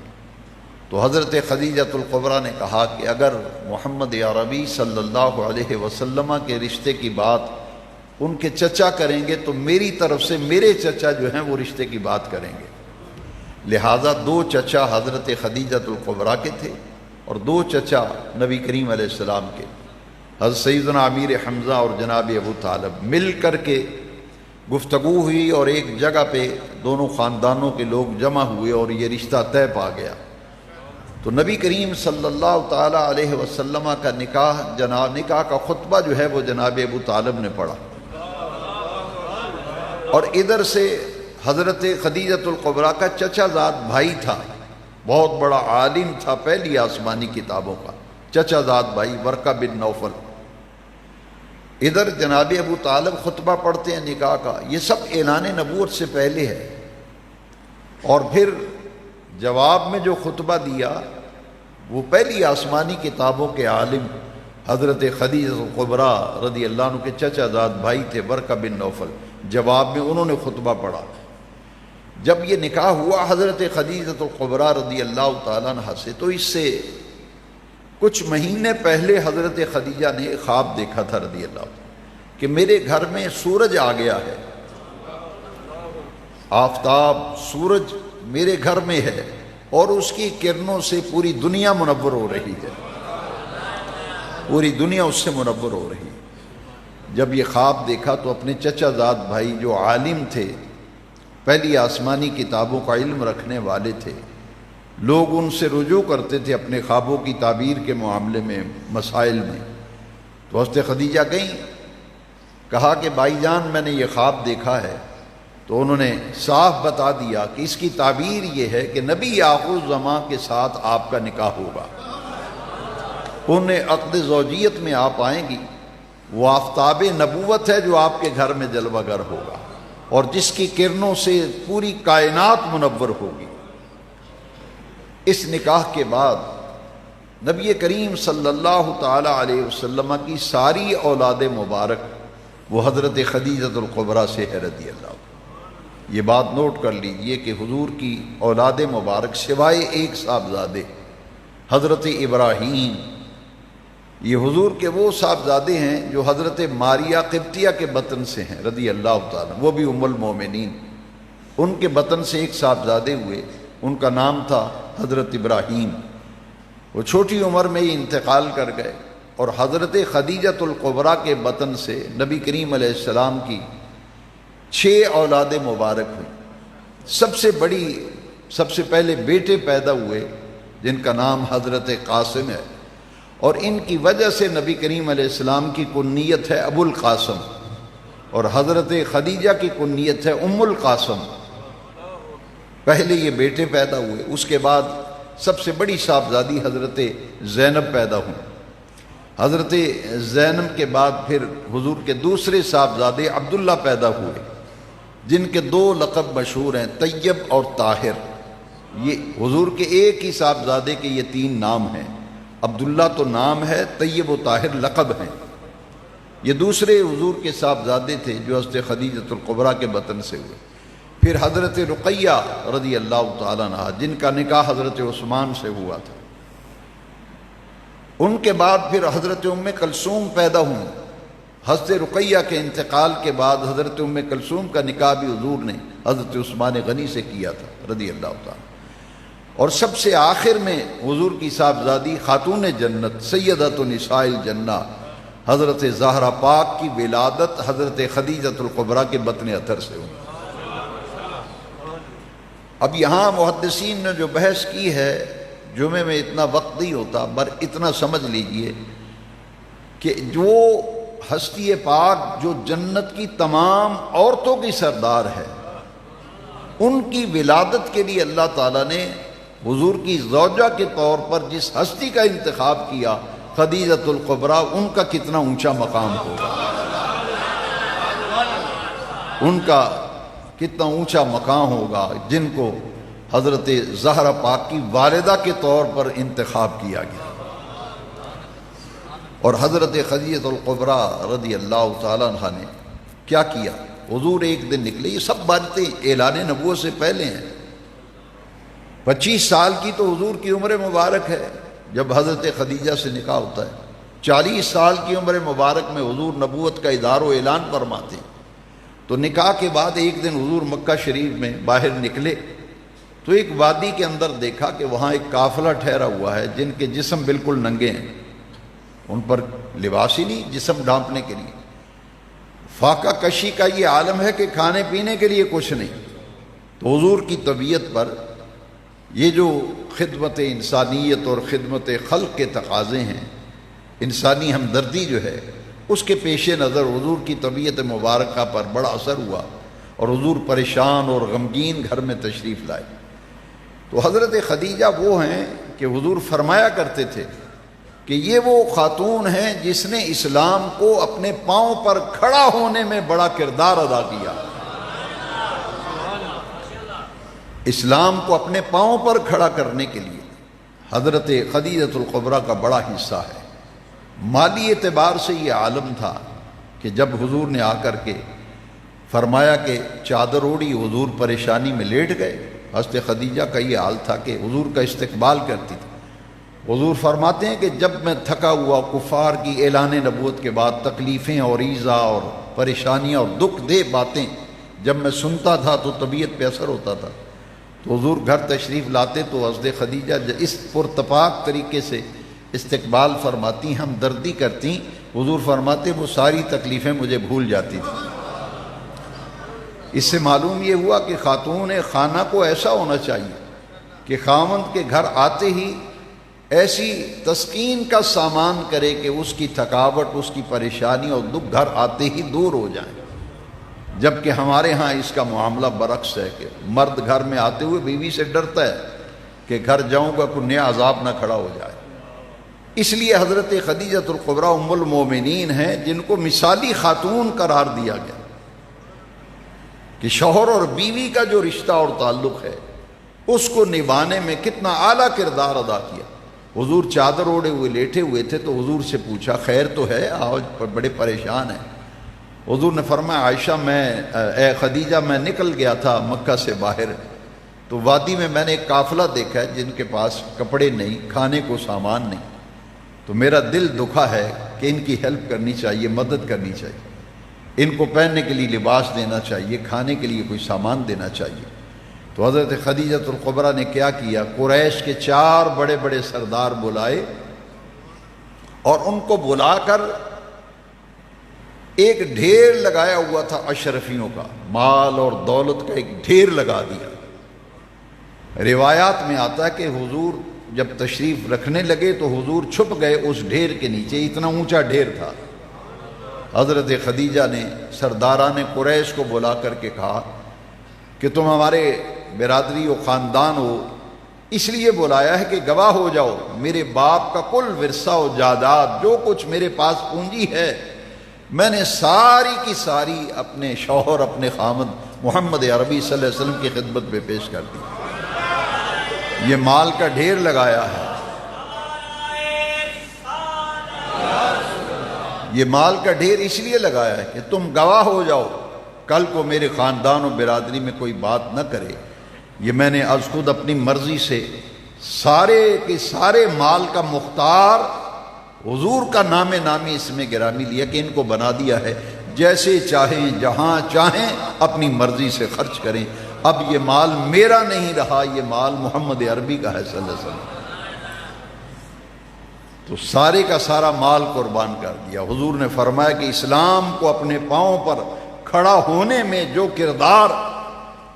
تو حضرت خدیجۃ الکبریٰ نے کہا کہ اگر محمد عربی صلی اللہ علیہ وسلم کے رشتے کی بات ان کے چچا کریں گے تو میری طرف سے میرے چچا جو ہیں وہ رشتے کی بات کریں گے. لہٰذا 2 چچا حضرت خدیجۃ الکبریٰ کے تھے اور 2 چچا نبی کریم علیہ السلام کے، حضرت سیدنا امیر حمزہ اور جناب ابو طالب، مل کر کے گفتگو ہوئی اور ایک جگہ پہ دونوں خاندانوں کے لوگ جمع ہوئے اور یہ رشتہ طے پا گیا. تو نبی کریم صلی اللہ تعالی علیہ وسلم کا نکاح کا خطبہ جو ہے وہ جناب ابو طالب نے پڑھا، اور ادھر سے حضرت خدیجۃ الکبریٰ کا چچا زاد بھائی تھا، بہت بڑا عالم تھا پہلی آسمانی کتابوں کا، چچا زاد بھائی ورقہ بن نوفل. ادھر جناب ابو طالب خطبہ پڑھتے ہیں نکاح کا. یہ سب اعلان نبوت سے پہلے ہے. اور پھر جواب میں جو خطبہ دیا وہ پہلی آسمانی کتابوں کے عالم حضرت خدیجۃ الکبریٰ رضی اللہ عنہ کے چچا زاد بھائی تھے ورقہ بن نوفل. جواب میں انہوں نے خطبہ پڑھا. جب یہ نکاح ہوا حضرت خدیجۃ الکبریٰ رضی اللہ تعالیٰ عنہ سے، تو اس سے کچھ مہینے پہلے حضرت خدیجہ نے خواب دیکھا تھا رضی اللہ عنہ کہ میرے گھر میں سورج آ گیا ہے، آفتاب سورج میرے گھر میں ہے اور اس کی کرنوں سے پوری دنیا منور ہو رہی ہے، پوری دنیا اس سے منور ہو رہی ہے. جب یہ خواب دیکھا تو اپنے چچا زاد بھائی جو عالم تھے، پہلی آسمانی کتابوں کا علم رکھنے والے تھے، لوگ ان سے رجوع کرتے تھے اپنے خوابوں کی تعبیر کے معاملے میں، مسائل میں. تو حضرت خدیجہ گئیں، کہا کہ بھائی جان میں نے یہ خواب دیکھا ہے تو انہوں نے صاف بتا دیا کہ اس کی تعبیر یہ ہے کہ نبی آخر الزماں کے ساتھ آپ کا نکاح ہوگا، انہیں عقد زوجیت میں آپ آئیں گی، وہ آفتاب نبوت ہے جو آپ کے گھر میں جلوہ گر ہوگا اور جس کی کرنوں سے پوری کائنات منور ہوگی۔ اس نکاح کے بعد نبی کریم صلی اللہ تعالی علیہ وسلم کی ساری اولاد مبارک وہ حضرت خدیجہ الکبریٰ سے ہے رضی اللہ عنہ۔ یہ بات نوٹ کر لیجئے کہ حضور کی اولاد مبارک سوائے ایک صاحبزادے حضرت ابراہیم، یہ حضور کے وہ صاحبزادے ہیں جو حضرت ماریہ قبطیہ کے بطن سے ہیں رضی اللہ تعالیٰ، وہ بھی ام المومنین، ان کے بطن سے ایک صاحبزادے ہوئے، ان کا نام تھا حضرت ابراہیم۔ وہ چھوٹی عمر میں ہی انتقال کر گئے، اور حضرت خدیجہ الکبریٰ کے بطن سے نبی کریم علیہ السلام کی 6 اولاد مبارک ہوئی۔ سب سے پہلے بیٹے پیدا ہوئے جن کا نام حضرت قاسم ہے، اور ان کی وجہ سے نبی کریم علیہ السلام کی کنیت ہے ابو القاسم، اور حضرت خدیجہ کی کنیت ہے ام القاسم۔ پہلے یہ بیٹے پیدا ہوئے، اس کے بعد سب سے بڑی صاحبزادی حضرت زینب پیدا ہوئی۔ حضرت زینب کے بعد پھر حضور کے دوسرے صاحبزادے عبداللہ پیدا ہوئے، جن کے 2 لقب مشہور ہیں، طیب اور طاہر۔ یہ حضور کے ایک ہی صاحبزادے کے یہ 3 نام ہیں، عبداللہ تو نام ہے، طیب و طاہر لقب ہیں۔ یہ دوسرے حضور کے صاحبزادے تھے جو حضرت خدیجہ الکبریٰ کے بطن سے ہوئے۔ پھر حضرت رقیہ رضی اللہ تعالیٰ عنہ، جن کا نکاح حضرت عثمان سے ہوا تھا۔ ان کے بعد پھر حضرت ام کلثوم پیدا ہوئیں۔ حضرت رقیہ کے انتقال کے بعد حضرت ام کلثوم کا نکاح بھی حضور نے حضرت عثمان غنی سے کیا تھا رضی اللہ تعالیٰ۔ اور سب سے آخر میں حضور کی صاحبزادی خاتون جنت سیدۃ نساء الجنہ حضرت زہرا پاک کی ولادت حضرت خدیجہ الکبریٰ کے بطن اطہر سے ہوئی۔ اب یہاں محدثین نے جو بحث کی ہے، جمعے میں اتنا وقت نہیں ہوتا، پر اتنا سمجھ لیجئے کہ جو ہستی پاک جو جنت کی تمام عورتوں کی سردار ہے، ان کی ولادت کے لیے اللہ تعالیٰ نے حضور کی زوجہ کے طور پر جس ہستی کا انتخاب کیا خدیجہ الکبریٰ، ان کا کتنا اونچا مقام ہوگا، ان کا کتنا اونچا مقام ہوگا جن کو حضرت زہرا پاک کی والدہ کے طور پر انتخاب کیا گیا۔ اور حضرت خدیجہ الکبریٰ رضی اللہ تعالیٰ عنہ نے کیا کیا؟ حضور ایک دن نکلے، یہ سب باتیں اعلان نبوت سے پہلے ہیں۔ 25 سال کی تو حضور کی عمر مبارک ہے جب حضرت خدیجہ سے نکاح ہوتا ہے، 40 سال کی عمر مبارک میں حضور نبوت کا ادار و اعلان فرماتے ہیں۔ تو نکاح کے بعد ایک دن حضور مکہ شریف میں باہر نکلے تو ایک وادی کے اندر دیکھا کہ وہاں ایک قافلہ ٹھہرا ہوا ہے جن کے جسم بالکل ننگے ہیں، ان پر لباس ہی نہیں جسم ڈھانپنے کے لیے۔ فاقہ کشی کا یہ عالم ہے کہ کھانے پینے کے لیے کچھ نہیں۔ تو حضور کی طبیعت پر یہ جو خدمت انسانیت اور خدمت خلق کے تقاضے ہیں، انسانی ہمدردی جو ہے، اس کے پیش نظر حضور کی طبیعت مبارکہ پر بڑا اثر ہوا اور حضور پریشان اور غمگین گھر میں تشریف لائے۔ تو حضرت خدیجہ وہ ہیں کہ حضور فرمایا کرتے تھے کہ یہ وہ خاتون ہیں جس نے اسلام کو اپنے پاؤں پر کھڑا ہونے میں بڑا کردار ادا کیا۔ اسلام کو اپنے پاؤں پر کھڑا کرنے کے لیے حضرت خدیجہ الکبریٰ کا بڑا حصہ ہے۔ مالی اعتبار سے یہ عالم تھا کہ جب حضور نے آ کر کے فرمایا کہ چادر اوڑی، حضور پریشانی میں لیٹ گئے۔ حضرت خدیجہ کا یہ حال تھا کہ حضور کا استقبال کرتی تھی۔ حضور فرماتے ہیں کہ جب میں تھکا ہوا کفار کی اعلان نبوت کے بعد تکلیفیں اور ایذا اور پریشانیاں اور دکھ دہ باتیں جب میں سنتا تھا تو طبیعت پہ اثر ہوتا تھا، تو حضور گھر تشریف لاتے تو حضرت خدیجہ اس پرتپاک طریقے سے استقبال فرماتی، ہمدردی کرتی، حضور فرماتے وہ ساری تکلیفیں مجھے بھول جاتی تھی۔ اس سے معلوم یہ ہوا کہ خاتون خانہ کو ایسا ہونا چاہیے کہ خاوند کے گھر آتے ہی ایسی تسکین کا سامان کرے کہ اس کی تھکاوٹ، اس کی پریشانی اور دکھ گھر آتے ہی دور ہو جائیں۔ جبکہ ہمارے ہاں اس کا معاملہ برعکس ہے کہ مرد گھر میں آتے ہوئے بیوی سے ڈرتا ہے کہ گھر جاؤں گا کوئی نیا عذاب نہ کھڑا ہو جائے. اس لیے حضرت خدیجہ الکبریٰ ام المومنین ہیں جن کو مثالی خاتون قرار دیا گیا کہ شوہر اور بیوی کا جو رشتہ اور تعلق ہے اس کو نبھانے میں کتنا اعلیٰ کردار ادا کیا. حضور چادر اوڑھے ہوئے لیٹے ہوئے تھے تو حضور سے پوچھا خیر تو ہے؟ آج بڑے پریشان ہیں. حضور نے فرمایا عائشہ اے خدیجہ میں نکل گیا تھا مکہ سے باہر تو وادی میں نے ایک قافلہ دیکھا ہے جن کے پاس کپڑے نہیں، کھانے کو سامان نہیں، تو میرا دل دکھا ہے کہ ان کی ہیلپ کرنی چاہیے، مدد کرنی چاہیے، ان کو پہننے کے لیے لباس دینا چاہیے، کھانے کے لیے کوئی سامان دینا چاہیے. تو حضرت خدیجہ الکبریٰ نے کیا کیا؟ قریش کے 4 بڑے بڑے سردار بلائے اور ان کو بلا کر ایک ڈھیر لگایا ہوا تھا اشرفیوں کا، مال اور دولت کا ایک ڈھیر لگا دیا. روایات میں آتا ہے کہ حضور جب تشریف رکھنے لگے تو حضور چھپ گئے اس ڈھیر کے نیچے، اتنا اونچا ڈھیر تھا. حضرت خدیجہ نے سرداران قریش کو بلا کر کے کہا کہ تم ہمارے برادری و خاندان ہو، اس لیے بلایا ہے کہ گواہ ہو جاؤ میرے باپ کا کل ورثہ و جائیداد جو کچھ میرے پاس پونجی ہے میں نے ساری کی ساری اپنے شوہر اپنے خامد محمد عربی صلی اللہ علیہ وسلم کی خدمت میں پیش کر دی. یہ مال کا ڈھیر لگایا ہے، یہ مال کا ڈھیر اس لیے لگایا ہے کہ تم گواہ ہو جاؤ کل کو میرے خاندان و برادری میں کوئی بات نہ کرے. یہ میں نے از خود اپنی مرضی سے سارے کے سارے مال کا مختار حضور کا نام نامی اس میں گرامی لیا کہ ان کو بنا دیا ہے جیسے چاہیں جہاں چاہیں اپنی مرضی سے خرچ کریں. اب یہ مال میرا نہیں رہا، یہ مال محمد عربی کا ہے صلی اللہ علیہ وسلم. تو سارے کا سارا مال قربان کر دیا. حضور نے فرمایا کہ اسلام کو اپنے پاؤں پر کھڑا ہونے میں جو کردار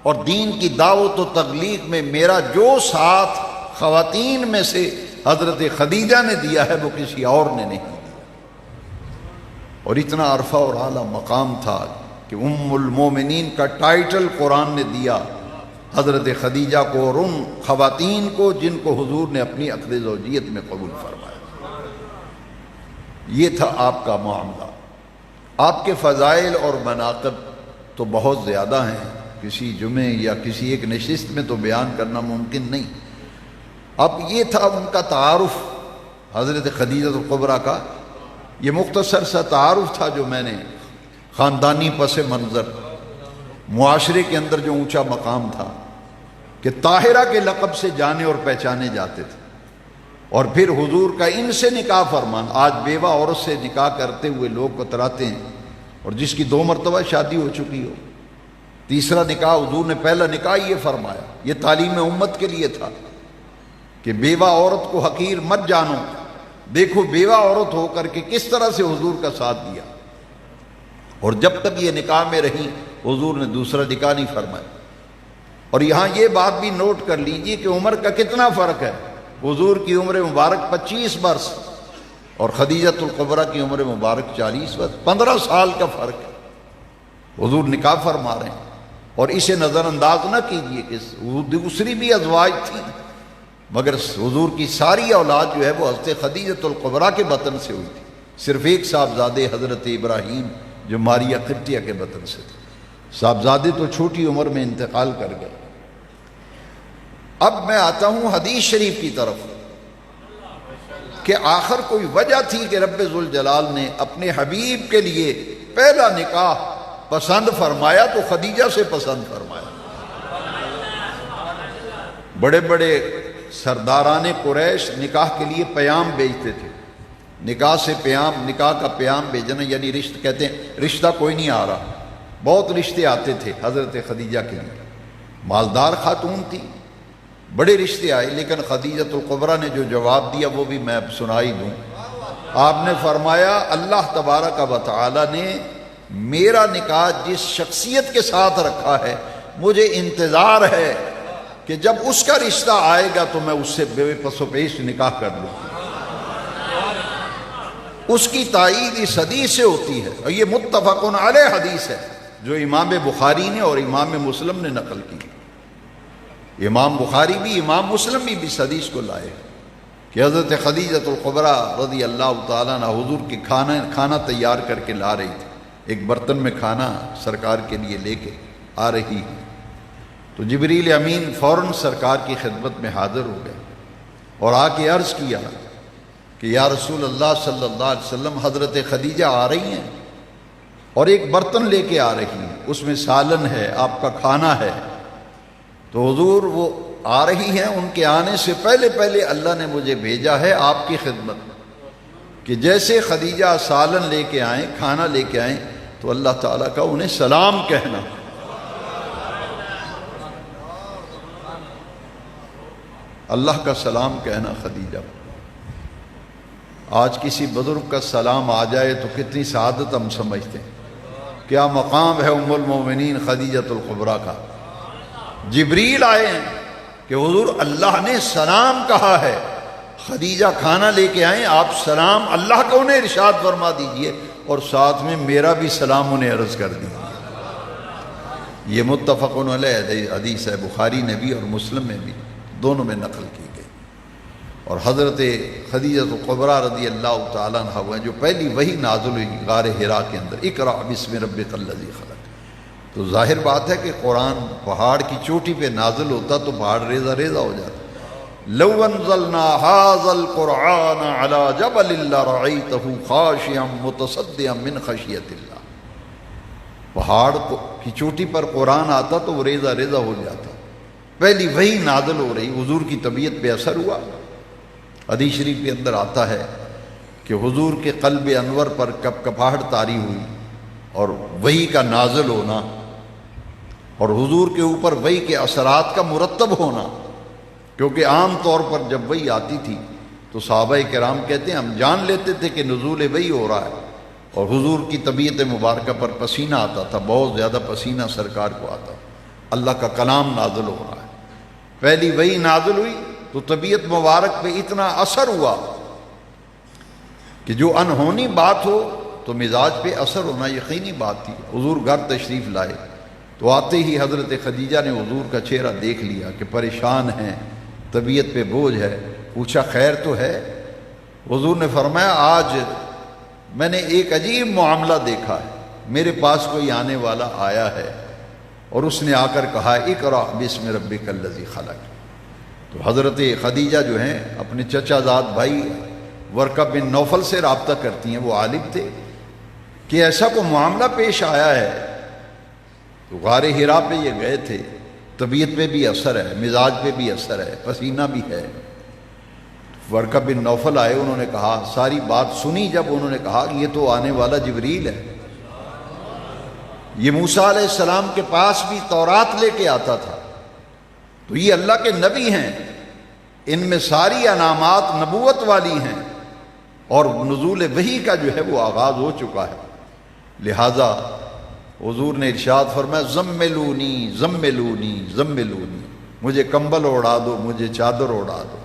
اور دین کی دعوت و تبلیغ میں میرا جو ساتھ خواتین میں سے حضرت خدیجہ نے دیا ہے وہ کسی اور نے نہیں دیا. اور اتنا عرفہ اور اعلیٰ مقام تھا کہ ام المومنین کا ٹائٹل قرآن نے دیا حضرت خدیجہ کو اور ان خواتین کو جن کو حضور نے اپنی عقد زوجیت میں قبول فرمایا. یہ تھا آپ کا معاملہ. آپ کے فضائل اور مناقب تو بہت زیادہ ہیں، کسی جمعے یا کسی ایک نشست میں تو بیان کرنا ممکن نہیں. اب یہ تھا ان کا تعارف حضرت خدیجہ الکبریٰ کا. یہ مختصر سا تعارف تھا جو میں نے خاندانی پس منظر معاشرے کے اندر جو اونچا مقام تھا کہ طاہرہ کے لقب سے جانے اور پہچانے جاتے تھے، اور پھر حضور کا ان سے نکاح فرمان. آج بیوہ عورت سے نکاح کرتے ہوئے لوگ کتراتے ہیں، اور جس کی 2 مرتبہ شادی ہو چکی ہو، تیسرا نکاح حضور نے پہلا نکاح یہ فرمایا. یہ تعلیم امت کے لیے تھا کہ بیوہ عورت کو حقیر مت جانو. دیکھو بیوہ عورت ہو کر کے کس طرح سے حضور کا ساتھ دیا، اور جب تک یہ نکاح میں رہی حضور نے دوسرا نکاح نہیں فرمایا. اور یہاں یہ بات بھی نوٹ کر لیجئے کہ عمر کا کتنا فرق ہے. حضور کی عمر مبارک 25 برس اور خدیجہ الکبریٰ کی عمر مبارک 40 برس، 15 سال کا فرق ہے. حضور نکاح فرما رہے ہیں، اور اسے نظر انداز نہ کیجئے کہ دوسری بھی ازواج تھی، مگر حضور کی ساری اولاد جو ہے وہ حضرت خدیجہ الکبریٰ کے بطن سے ہوئی تھی. صرف ایک صاحبزادے حضرت ابراہیم جو ماریہ قبطیہ کے بطن سے تھے. صاحبزادے تو چھوٹی عمر میں انتقال کر گئے. اب میں آتا ہوں حدیث شریف کی طرف کہ آخر کوئی وجہ تھی کہ رب ذوالجلال نے اپنے حبیب کے لیے پہلا نکاح پسند فرمایا تو خدیجہ سے پسند فرمایا. بڑے بڑے سرداران قریش نکاح کے لیے پیام بھیجتے تھے. نکاح کا پیام بھیجنا یعنی رشتہ، کہتے ہیں رشتہ کوئی نہیں آ رہا. بہت رشتے آتے تھے حضرت خدیجہ کے لیے. مالدار خاتون تھی، بڑے رشتے آئے، لیکن خدیجہ الکبریٰ نے جو جواب دیا وہ بھی میں اب سنائی دوں. آپ نے فرمایا اللہ تبارک و تعالی نے میرا نکاح جس شخصیت کے ساتھ رکھا ہے مجھے انتظار ہے کہ جب اس کا رشتہ آئے گا تو میں اس سے بے پس و پیش نکاح کر لوں. اس کی تائید اس حدیث سے ہوتی ہے، اور یہ متفق علیہ حدیث ہے. جو امام بخاری نے اور امام مسلم نے نقل کی. امام بخاری بھی امام مسلم بھی اس حدیث کو لائے کہ حضرت خدیجۃ الکبریٰ رضی اللہ تعالیٰ عنہ حضور کی کھانا تیار کر کے لا رہی تھی. ایک برتن میں کھانا سرکار کے لیے لے کے آ رہی ہے. تو جبریل امین فوراً سرکار کی خدمت میں حاضر ہو گئے اور آ کے عرض کیا کہ یا رسول اللہ صلی اللہ علیہ وسلم، حضرت خدیجہ آ رہی ہیں اور ایک برتن لے کے آ رہی ہیں، اس میں سالن ہے، آپ کا کھانا ہے. تو حضور وہ آ رہی ہیں، ان کے آنے سے پہلے اللہ نے مجھے بھیجا ہے آپ کی خدمت میں کہ جیسے خدیجہ سالن لے کے آئیں، کھانا لے کے آئیں، تو اللہ تعالیٰ کا انہیں سلام کہنا. اللہ کا سلام کہنا خدیجہ. آج کسی بزرگ کا سلام آ جائے تو کتنی سعادت ہم سمجھتے ہیں. کیا مقام ہے ام المومنین خدیجۃ الکبریٰ کا. جبریل آئے ہیں کہ حضور اللہ نے سلام کہا ہے، خدیجہ کھانا لے کے آئیں، آپ سلام اللہ کا انہیں ارشاد فرما دیجئے اور ساتھ میں میرا بھی سلام انہیں عرض کر دیجیے. یہ متفق علیہ حدیث ہے، بخاری نے بھی اور مسلم میں بھی، دونوں میں نقل کی گئی. اور حضرت خدیجۃ الکبریٰ رضی اللہ تعالیٰ عنہ ہوئے جو پہلی وحی نازل ہوئی غار حرا کے اندر، اقرأ بسم ربک الذی خلق. تو ظاہر بات ہے کہ قرآن پہاڑ کی چوٹی پہ نازل ہوتا تو پہاڑ ریزہ ریزہ ہو جاتا. لو انزلنا هذا القرآن على جبل لرأيته خاشعا متصدعا من خشیۃ اللہ. پہاڑ کی چوٹی پر قرآن آتا تو وہ ریزہ ریزہ ہو جاتا. پہلی وہی نازل ہو رہی، حضور کی طبیعت پہ اثر ہوا. حدیث شریف کے اندر آتا ہے کہ حضور کے قلب انور پر کپ کپاہٹ طاری ہوئی اور وحی کا نازل ہونا اور حضور کے اوپر وحی کے اثرات کا مرتب ہونا. کیونکہ عام طور پر جب وحی آتی تھی تو صحابہ کرام کہتے ہیں ہم جان لیتے تھے کہ نزول وحی ہو رہا ہے. اور حضور کی طبیعت مبارکہ پر پسینہ آتا تھا، بہت زیادہ پسینہ سرکار کو آتا. اللہ کا کلام نازل ہو رہا ہے. پہلی وحی نازل ہوئی تو طبیعت مبارک پہ اتنا اثر ہوا کہ جو انہونی بات ہو تو مزاج پہ اثر ہونا یقینی بات تھی. حضور گھر تشریف لائے تو آتے ہی حضرت خدیجہ نے حضور کا چہرہ دیکھ لیا کہ پریشان ہیں، طبیعت پہ بوجھ ہے. پوچھا خیر تو ہے؟ حضور نے فرمایا آج میں نے ایک عجیب معاملہ دیکھا ہے. میرے پاس کوئی آنے والا آیا ہے اور اس نے آ کر کہا اقرأ بسم ربک الذی خلق. تو حضرت خدیجہ جو ہیں اپنے چچا زاد بھائی ورقہ بن نوفل سے رابطہ کرتی ہیں، وہ عالم تھے کہ ایسا کوئی معاملہ پیش آیا ہے. تو غار حرا پہ یہ گئے تھے، طبیعت پہ بھی اثر ہے، مزاج پہ بھی اثر ہے، پسینہ بھی ہے. ورقہ بن نوفل آئے، انہوں نے کہا ساری بات سنی. جب انہوں نے کہا یہ تو آنے والا جبریل ہے، یہ موسیٰ علیہ السلام کے پاس بھی تورات لے کے آتا تھا، تو یہ اللہ کے نبی ہیں، ان میں ساری علامات نبوت والی ہیں اور نزول وحی کا جو ہے وہ آغاز ہو چکا ہے. لہذا حضور نے ارشاد فرمایا زملونی زملونی زملونی، مجھے کمبل اڑا دو، مجھے چادر اڑا دو.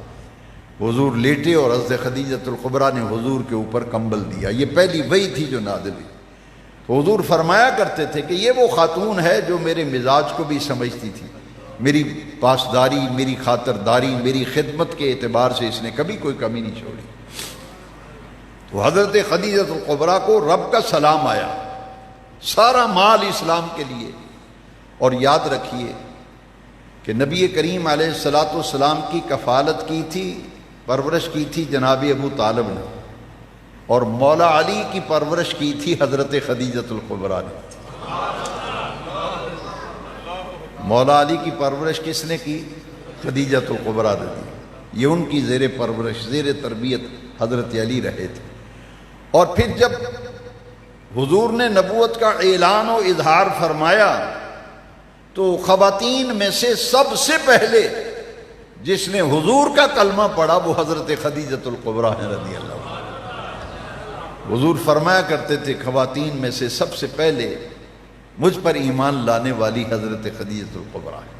حضور لیٹے اور حضرت خدیجۃ الکبریٰ نے حضور کے اوپر کمبل دیا. یہ پہلی وحی تھی جو نازل ہوئی. تو حضور فرمایا کرتے تھے کہ یہ وہ خاتون ہے جو میرے مزاج کو بھی سمجھتی تھی، میری پاسداری، میری خاطرداری، میری خدمت کے اعتبار سے اس نے کبھی کوئی کمی نہیں چھوڑی. تو حضرت خدیجۃ الکبریٰ کو رب کا سلام آیا، سارا مال اسلام کے لیے. اور یاد رکھیے کہ نبی کریم علیہ الصلاۃ والسلام کی کفالت کی تھی، پرورش کی تھی جناب ابو طالب نے، اور مولا علی کی پرورش کی تھی حضرت خدیجۃ الکبریٰ نے. مولا علی کی پرورش کس نے کی؟ خدیجۃ الکبریٰ نے دی. یہ ان کی زیر پرورش، زیر تربیت حضرت علی رہے تھے. اور پھر جب حضور نے نبوت کا اعلان و اظہار فرمایا تو خواتین میں سے سب سے پہلے جس نے حضور کا کلمہ پڑھا وہ حضرت خدیجۃ الکبریٰ ہیں رضی اللہ عنہ. حضور فرمایا کرتے تھے خواتین میں سے سب سے پہلے مجھ پر ایمان لانے والی حضرت خدیجۃ الکبریٰ ہے.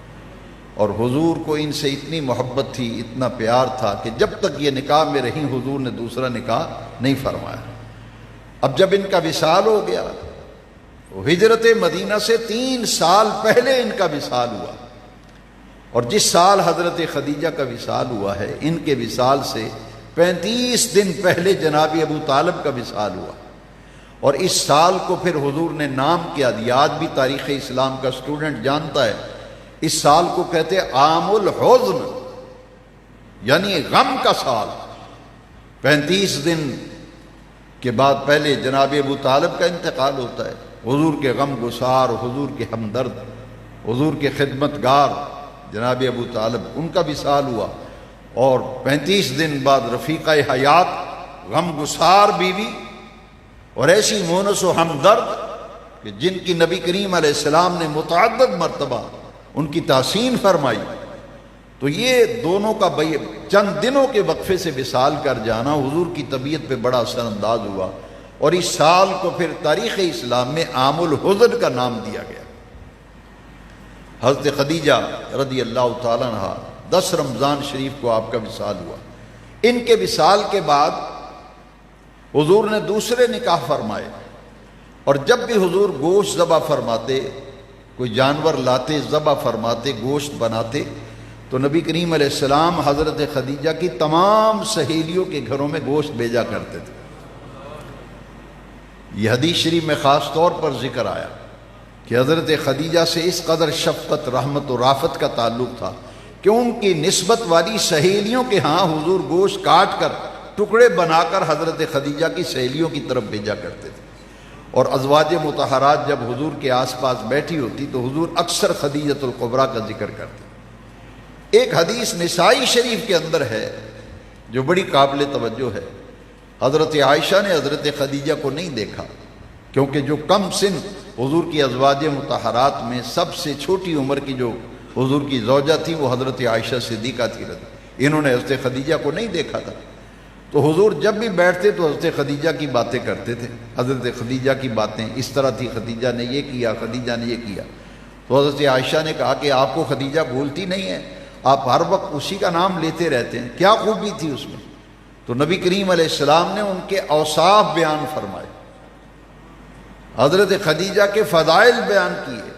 اور حضور کو ان سے اتنی محبت تھی، اتنا پیار تھا کہ جب تک یہ نکاح میں رہیں حضور نے دوسرا نکاح نہیں فرمایا. اب جب ان کا وصال ہو گیا ہجرت مدینہ سے 3 سال پہلے ان کا وصال ہوا، اور جس سال حضرت خدیجہ کا وصال ہوا ہے، ان کے وصال سے 35 دن پہلے جناب ابو طالب کا وصال ہوا، اور اس سال کو پھر حضور نے نام کیا دیا، آج بھی تاریخ اسلام کا اسٹوڈنٹ جانتا ہے، اس سال کو کہتے عام الحزن، یعنی غم کا سال۔ 35 دن کے بعد پہلے جناب ابو طالب کا انتقال ہوتا ہے، حضور کے غم گسار، حضور کے ہمدرد، حضور کے خدمتگار جناب ابو طالب، ان کا وصال ہوا، اور 35 دن بعد رفیقہ حیات، غم گسار بیوی، اور ایسی مونس و ہمدرد کہ جن کی نبی کریم علیہ السلام نے متعدد مرتبہ ان کی تحسین فرمائی، تو یہ دونوں کا چند دنوں کے وقفے سے وصال کر جانا حضور کی طبیعت پہ بڑا اثر انداز ہوا، اور اس سال کو پھر تاریخ اسلام میں عام الحزن کا نام دیا گیا۔ حضرت خدیجہ رضی اللہ تعالیٰ عنہ 10 رمضان شریف کو آپ کا وصال ہوا۔ ان کے وصال کے بعد حضور نے دوسرے نکاح فرمائے، اور جب بھی حضور گوشت ذبح فرماتے، کوئی جانور لاتے، ذبح فرماتے، گوشت بناتے، تو نبی کریم علیہ السلام حضرت خدیجہ کی تمام سہیلیوں کے گھروں میں گوشت بھیجا کرتے تھے۔ یہ حدیث شریف میں خاص طور پر ذکر آیا کہ حضرت خدیجہ سے اس قدر شفقت، رحمت و رافت کا تعلق تھا کہ ان کی نسبت والی سہیلیوں کے ہاں حضور گوشت کاٹ کر ٹکڑے بنا کر حضرت خدیجہ کی سہیلیوں کی طرف بھیجا کرتے تھے، اور ازواج مطہرات جب حضور کے آس پاس بیٹھی ہوتی تو حضور اکثر خدیجۃ الکبریٰ کا ذکر کرتے۔ ایک حدیث نسائی شریف کے اندر ہے جو بڑی قابل توجہ ہے، حضرت عائشہ نے حضرت خدیجہ کو نہیں دیکھا، کیونکہ جو کم سن حضور کی ازواج مطہرات میں سب سے چھوٹی عمر کی جو حضور کی زوجہ تھی وہ حضرت عائشہ صدیقہ تھی، انہوں نے حضرت خدیجہ کو نہیں دیکھا تھا، تو حضور جب بھی بیٹھتے تو حضرت خدیجہ کی باتیں کرتے تھے۔ حضرت خدیجہ کی باتیں اس طرح تھی، خدیجہ نے یہ کیا، خدیجہ نے یہ کیا، تو حضرت عائشہ نے کہا کہ آپ کو خدیجہ بھولتی نہیں ہے، آپ ہر وقت اسی کا نام لیتے رہتے ہیں، کیا خوبی تھی اس میں؟ تو نبی کریم علیہ السلام نے ان کے اوصاف بیان فرمائے، حضرت خدیجہ کے فضائل بیان کیے،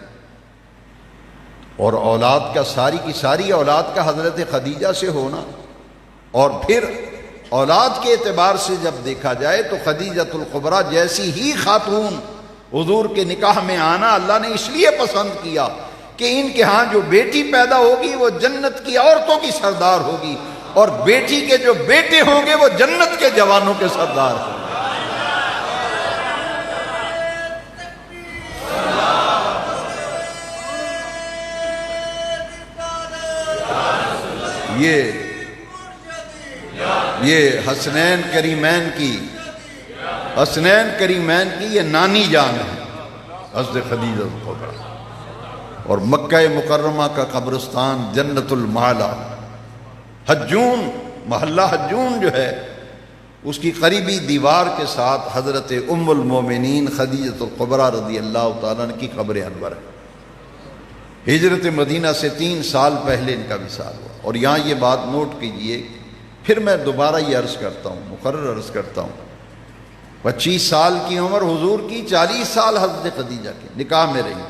اور اولاد کا ساری کی ساری اولاد کا حضرت خدیجہ سے ہونا، اور پھر اولاد کے اعتبار سے جب دیکھا جائے تو خدیجۃ الکبریٰ جیسی ہی خاتون حضور کے نکاح میں آنا اللہ نے اس لیے پسند کیا کہ ان کے ہاں جو بیٹی پیدا ہوگی وہ جنت کی عورتوں کی سردار ہوگی، اور بیٹی کے جو بیٹے ہوں گے وہ جنت کے جوانوں کے سردار ہوں گے۔ یہ حسنین کریمین کی یہ نانی جان ہے حضرت خدیجہ الکبریٰ، اور مکہ مکرمہ کا قبرستان جنت المعلا حجون، محلہ حجون جو ہے اس کی قریبی دیوار کے ساتھ حضرت ام المومنین خدیجہ الکبریٰ رضی اللہ تعالیٰ عنہ کی قبر انور ہے۔ ہجرت مدینہ سے 3 سال پہلے ان کا وصال ہوا، اور یہاں یہ بات نوٹ کیجئے، پھر میں دوبارہ یہ عرض کرتا ہوں، مقرر عرض کرتا ہوں، 25 سال کی عمر حضور کی، 40 سال حضرت خدیجہ کے نکاح میں رہی،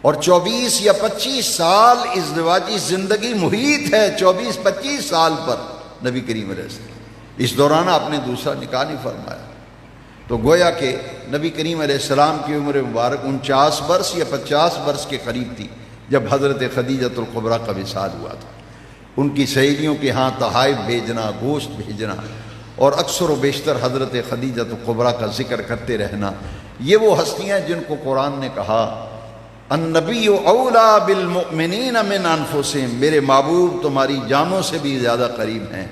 اور 24 یا 25 سال ازدواجی زندگی محیط ہے 24-25 سال پر نبی کریم علیہ السلام، اس دوران آپ نے دوسرا نکاح نہیں فرمایا، تو گویا کہ نبی کریم علیہ السلام کی عمر مبارک 49 برس یا 50 برس کے قریب تھی جب حضرت خدیجۃ الکبریٰ کا وصال ہوا تھا۔ ان کی سہیلیوں کے ہاں تحائف بھیجنا، گوشت بھیجنا، اور اکثر و بیشتر حضرت خدیجۃ الکبریٰ کا ذکر کرتے رہنا، یہ وہ ہستیاں جن کو قرآن نے کہا النبی اولا بالمؤمنین من انفسہم، میرے محبوب تمہاری جانوں سے بھی زیادہ قریب ہیں،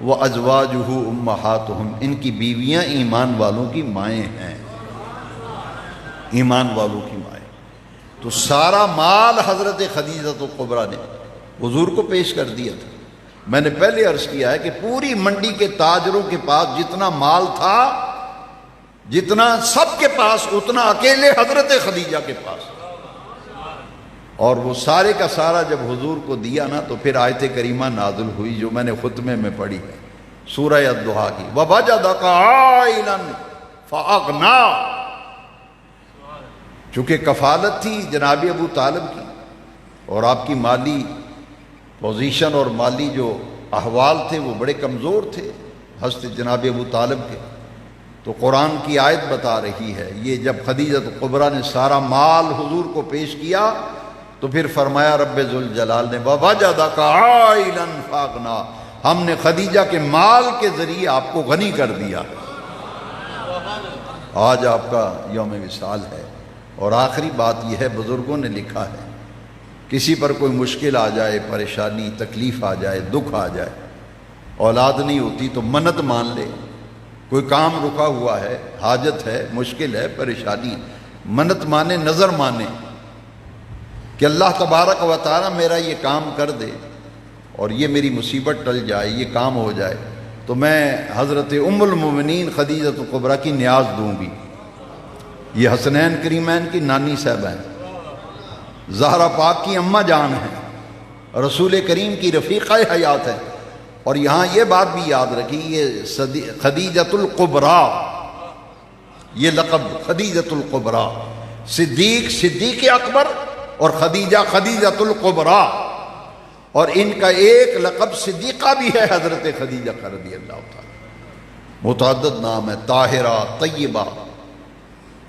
وازواجہ امہاتہم، ان کی بیویاں ایمان والوں کی مائیں ہیں، ایمان والوں کی مائیں۔ تو سارا مال حضرت خدیجۃ الکبریٰ نے حضور کو پیش کر دیا تھا۔ میں نے پہلے عرض کیا ہے کہ پوری منڈی کے تاجروں کے پاس جتنا مال تھا، جتنا سب کے پاس، اتنا اکیلے حضرت خدیجہ کے پاس، اور وہ سارے کا سارا جب حضور کو دیا نا تو پھر آیت کریمہ نازل ہوئی جو میں نے خطبے میں پڑھی ہے، سورہ الضحیٰ کی، وَوَجَدَكَ عَائِلًا فَأَغْنَىٰ، چونکہ کفالت تھی جناب ابو طالب کی، اور آپ کی مالی پوزیشن اور مالی جو احوال تھے وہ بڑے کمزور تھے حضرت جناب ابو طالب کے، تو قرآن کی آیت بتا رہی ہے، یہ جب خدیجہ کبریٰ نے سارا مال حضور کو پیش کیا تو پھر فرمایا رب ذوالجلال نے وَوَجَدَكَ عَائِلًا فَأَغْنَىٰ، ہم نے خدیجہ کے مال کے ذریعے آپ کو غنی کر دیا۔ آج آپ کا یوم وصال ہے، اور آخری بات یہ ہے، بزرگوں نے لکھا ہے، کسی پر کوئی مشکل آ جائے، پریشانی تکلیف آ جائے، دکھ آ جائے، اولاد نہیں ہوتی تو منت مان لے، کوئی کام رکا ہوا ہے، حاجت ہے، مشکل ہے، پریشانی، منت مانے، نظر مانے کہ اللہ تبارک و تعالی میرا یہ کام کر دے اور یہ میری مصیبت ٹل جائے، یہ کام ہو جائے، تو میں حضرت ام المومنین خدیجہ کبریٰ کی نیاز دوں گی۔ یہ حسنین کریمین کی نانی صاحبہ ہیں، زہرا پاک کی اماں جان ہیں، رسول کریم کی رفیقہ حیات ہے، اور یہاں یہ بات بھی یاد رکھی، یہ خدیجۃ الکبریٰ، یہ لقب خدیجۃ الکبریٰ، صدیق صدیق اکبر اور خدیجہ خدیجۃ الکبریٰ، اور ان کا ایک لقب صدیقہ بھی ہے، حضرت خدیجہ رضی اللہ تعالیٰ، متعدد نام ہے، طاہرہ، طیبہ،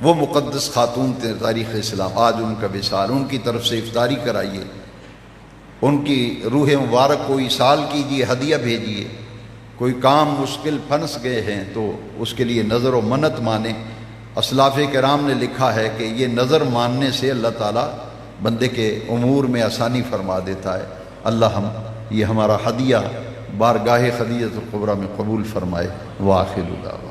وہ مقدس خاتون تھے تاریخ اسلام، آج ان کا وصال، ان کی طرف سے افطاری کرائیے، ان کی روح مبارک کو ایصال کیجیے، ہدیہ بھیجیے، کوئی کام مشکل پھنس گئے ہیں تو اس کے لیے نظر و منت مانیں۔ اسلاف کرام نے لکھا ہے کہ یہ نظر ماننے سے اللہ تعالیٰ بندے کے امور میں آسانی فرما دیتا ہے۔ اللہ یہ ہمارا ہدیہ بارگاہ خدیجۃ الکبریٰ میں قبول فرمائے۔ وآخر دعوانا